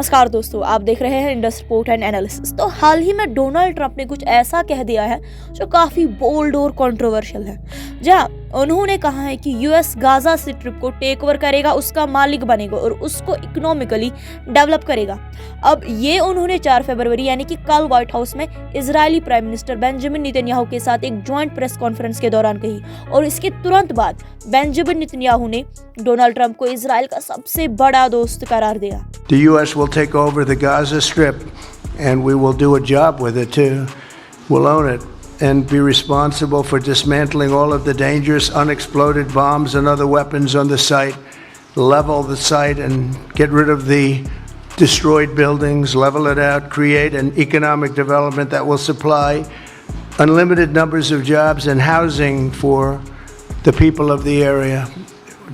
नमस्कार दोस्तों, आप देख रहे हैं इंडस रिपोर्ट एंड एनालिसिस। तो हाल ही में डोनाल्ड ट्रंप ने कुछ ऐसा कह दिया है जो काफी बोल्ड और कंट्रोवर्शियल है। जहां उन्होंने कहा है कि यूएस गाजा स्ट्रिप को टेक ओवर करेगा, उसका मालिक बनेगा और उसको इकोनॉमिकली डेवलप करेगा। अब ये उन्होंने 4 फरवरी यानी कि कल व्हाइट हाउस में Israeli prime minister Benjamin Netanyahu के साथ एक जॉइंट प्रेस कॉन्फ्रेंस के दौरान कही और इसके तुरंत बाद बेंजामिन नेतन्याहू ने डोनाल्ड ट्रंप को इजराइल का सबसे बड़ा दोस्त करार दिया। The U.S. will take over the Gaza Strip, and we will do a job with it too. We'll own it and be responsible for dismantling all of the dangerous unexploded bombs and other weapons on the site, level the site and get rid of the destroyed buildings, level it out, create an economic development that will supply unlimited numbers of jobs and housing for the people of the area.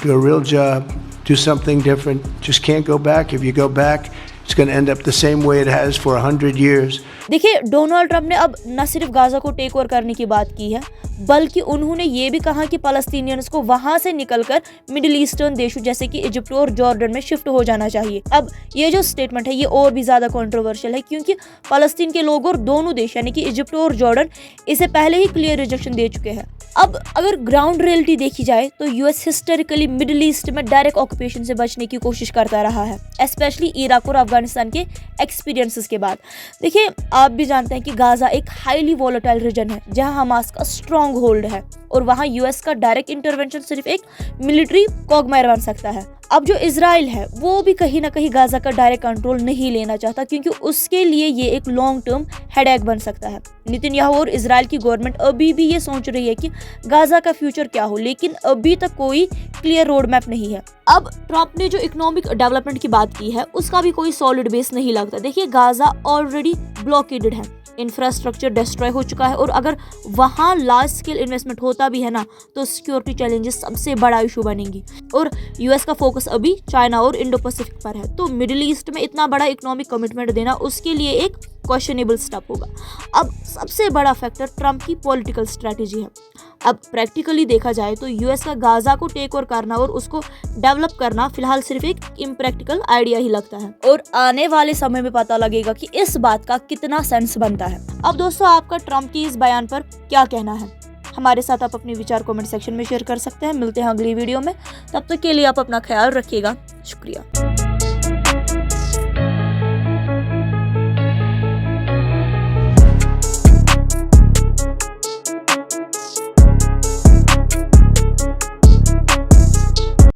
Do a real job. Do something different. Just can't go back. If you go back, it's going to end up the same way it has for 100 years. देखिए, Donald Trump ने अब न सिर्फ Gaza को take over करने की बात की है, बल्कि उन्होंने ये भी कहा कि पैलेस्टीनियंस को वहां से निकलकर मिडिल ईस्टर्न देशों जैसे कि इजिप्ट और जॉर्डन में शिफ्ट हो जाना चाहिए। अब ये जो स्टेटमेंट है ये और भी ज्यादा कंट्रोवर्शियल है, क्योंकि पैलेस्टीन के लोग और दोनों देश यानी कि इजिप्ट और जॉर्डन इसे पहले ही क्लियर रिजेक्शन दे चुके हैं। अब अगर ग्राउंड रियलिटी देखी जाए तो यूएस हिस्टोरिकली मिडिल ईस्ट में डायरेक्ट ऑक्यूपेशन से बचने की कोशिश करता रहा है, स्पेशली इराक और अफगानिस्तान के एक्सपीरियंसेस के बाद। देखिए, आप भी जानते हैं कि गाजा एक हाईली वोलेटाइल रीजन है जहां हमास का स्ट्रॉन्ग होल्ड है और वहां यूएस का डायरेक्ट इंटरवेंशन सिर्फ एक मिलिट्री कॉगमायर बन सकता है। अब जो इजराइल है वो भी कहीं ना कहीं गाजा का डायरेक्ट कंट्रोल नहीं लेना चाहता, क्योंकि उसके लिए ये एक लॉन्ग टर्म हेडेक बन सकता है। नेतन्याहू और इजराइल की गवर्नमेंट अभी भी ये सोच रही है कि गाजा का फ्यूचर क्या हो, लेकिन अभी तक कोई क्लियर रोड मैप नहीं है। अब ट्रंप ने जो इकोनॉमिक डेवलपमेंट की बात की है उसका भी कोई सॉलिड बेस नहीं लगता। देखिए, गाजा ऑलरेडी ब्लॉकेडेड है, इंफ्रास्ट्रक्चर डिस्ट्रॉय हो चुका है और अगर वहां लार्ज स्केल इन्वेस्टमेंट होता भी है ना तो सिक्योरिटी चैलेंजेस सबसे बड़ा इशू बनेंगी और यूएस का फोकस अभी चाइना और इंडो पैसिफिक पर है। तो मिडिल ईस्ट में इतना बड़ा इकोनॉमिक कमिटमेंट देना उसके लिए एक क्वेश्चनेबल स्टेप होगा। अब सबसे बड़ा फैक्टर ट्रंप की पॉलिटिकल स्ट्रेटेजी है। अब प्रैक्टिकली देखा जाए तो यूएस का गाजा को टेक ओवर करना और उसको डेवलप करना फिलहाल सिर्फ एक इम्प्रैक्टिकल आइडिया ही लगता है और आने वाले समय में पता लगेगा कि इस बात का कितना सेंस बनता है। अब दोस्तों, आपका ट्रंप की इस बयान पर क्या कहना है? हमारे साथ आप अपने विचार कमेंट सेक्शन में शेयर कर सकते हैं। मिलते हैं अगली वीडियो में, तब तक के लिए आप अपना ख्याल रखिएगा। शुक्रिया।